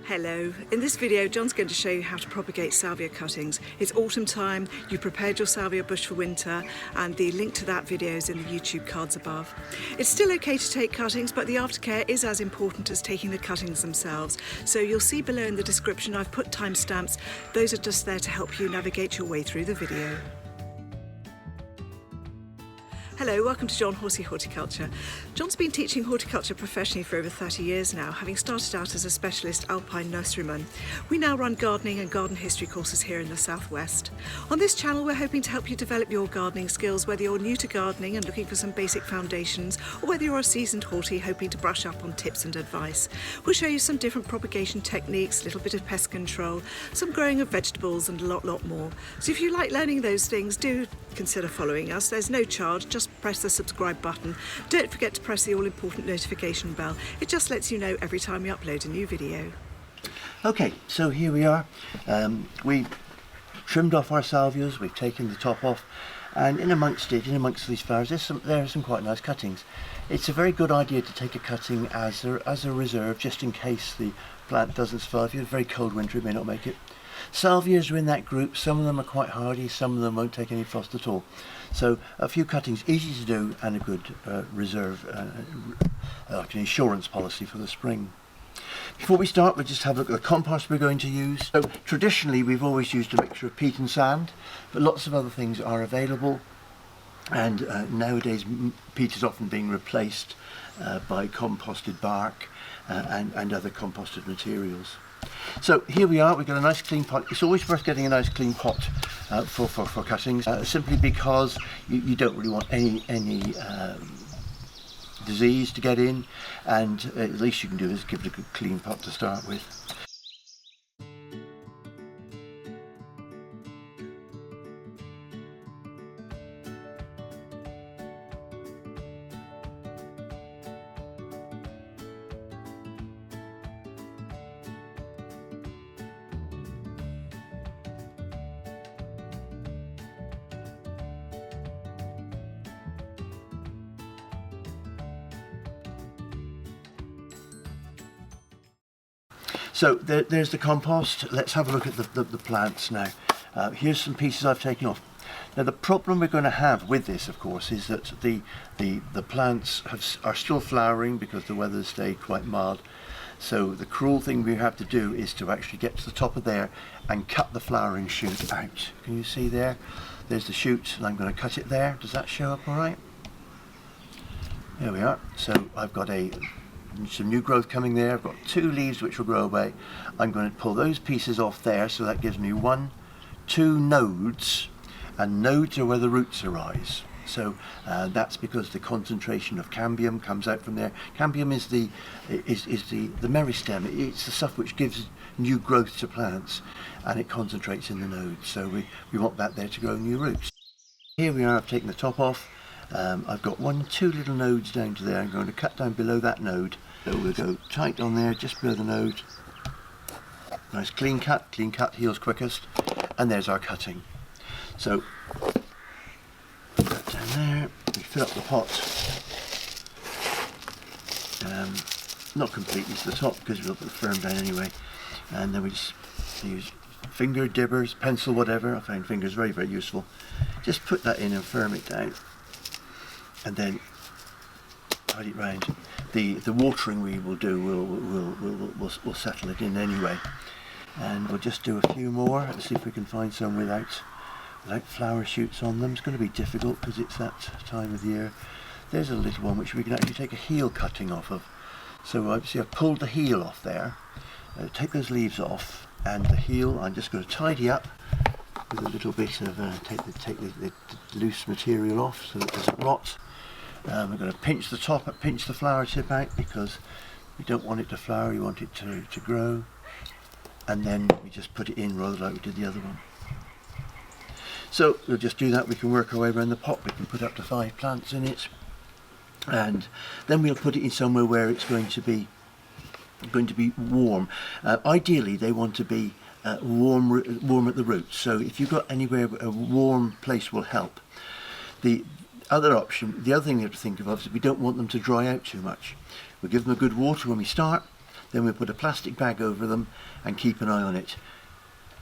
Hello, in this video John's going to show you how to propagate salvia cuttings. It's autumn time, you prepared your salvia bush for winter, and the link to that video is in the YouTube cards above. It's still okay to take cuttings, but the aftercare is as important as taking the cuttings themselves. So you'll see below in the description I've put timestamps. Those are just there to help you navigate your way through the video. Hello, welcome to John Horsey Horticulture. John's been teaching horticulture professionally for over 30 years now, having started out as a specialist alpine nurseryman. We now run gardening and garden history courses here in the southwest. On this channel we're hoping to help you develop your gardening skills, whether you're new to gardening and looking for some basic foundations, or whether you're a seasoned horty hoping to brush up on tips and advice. We'll show you some different propagation techniques, a little bit of pest control, some growing of vegetables and a lot more. So if you like learning those things, do consider following us. There's no charge, just press the subscribe button. Don't forget to press the all-important notification bell. It just lets you know every time we upload a new video. Okay, so here we are. We trimmed off our salvias, we've taken the top off, and in amongst these flowers, there are some quite nice cuttings. It's a very good idea to take a cutting as a reserve, just in case the plant doesn't survive. If you have a very cold winter, it may not make it. Salvias are in that group. Some of them are quite hardy, some of them won't take any frost at all. So a few cuttings, easy to do, and a good reserve, like an insurance policy for the spring. Before we start, we'll just have a look at the compost we're going to use. So traditionally we've always used a mixture of peat and sand, but lots of other things are available, and nowadays peat is often being replaced by composted bark and other composted materials. So here we are, we've got a nice clean pot. It's always worth getting a nice clean pot for cuttings, simply because you don't really want any disease to get in, and at least you can do is give it a good clean pot to start with. So there's the compost. Let's have a look at the plants now. Here's some pieces I've taken off. Now the problem we're going to have with this, of course, is that the plants are still flowering because the weather's stayed quite mild. So the cruel thing we have to do is to actually get to the top of there and cut the flowering shoot out. Can you see there? There's the shoot, and I'm going to cut it there. Does that show up all right? There we are. So I've got some new growth coming there. I've got two leaves which will grow away. I'm going to pull those pieces off there, so that gives me 2 nodes, and nodes are where the roots arise. So that's because the concentration of cambium comes out from there. Cambium is the meristem. It's the stuff which gives new growth to plants, and it concentrates in the nodes. So we want that there to grow new roots. Here we are. I've taken the top off. I've got 2 little nodes down to there. I'm going to cut down below that node. So we'll go tight on there, just below the node. Nice clean cut heals quickest. And there's our cutting. So put that down there. We fill up the pot. Not completely to the top because we'll put the firm down anyway. And then we just use finger, dibbers, pencil, whatever. I find fingers very useful. Just put that in and firm it down. And then tidy it round. The watering we will do will settle it in anyway. And we'll just do a few more. Let's see if we can find some without flower shoots on them. It's going to be difficult because it's that time of the year. There's a little one which we can actually take a heel cutting off of. So obviously I've pulled the heel off there. Take those leaves off, and the heel I'm just going to tidy up with a little bit of take the loose material off so that it doesn't rot. We're going to pinch the top, pinch the flower tip out because we don't want it to flower, we want it to grow, and then we just put it in rather like we did the other one. So we'll just do that. We can work our way around the pot. We can put up to 5 plants in it, and then we'll put it in somewhere where it's going to be warm. Ideally they want to be warm at the roots, so if you've got anywhere a warm place will help. The other thing you have to think of is we don't want them to dry out too much. We'll give them a good water when we start, Then we put a plastic bag over them and keep an eye on it.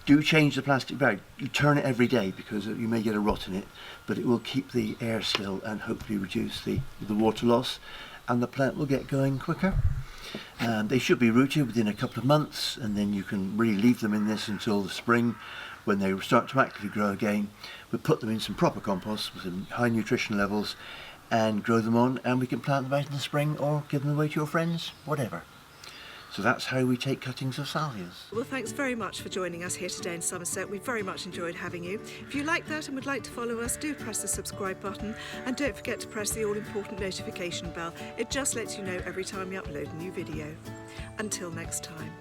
Do change the plastic bag. You turn it every day because you may get a rot in it, but it will keep the air still and hopefully reduce the water loss, and the plant will get going quicker. They should be rooted within a couple of months, and then you can really leave them in this until the spring when they start to actively grow again. We put them in some proper compost with some high nutrition levels and grow them on, and we can plant them out in the spring or give them away to your friends, whatever. So that's how we take cuttings of salvias. Well, thanks very much for joining us here today in Somerset. We very much enjoyed having you. If you like that and would like to follow us, do press the subscribe button, and don't forget to press the all-important notification bell. It just lets you know every time we upload a new video. Until next time.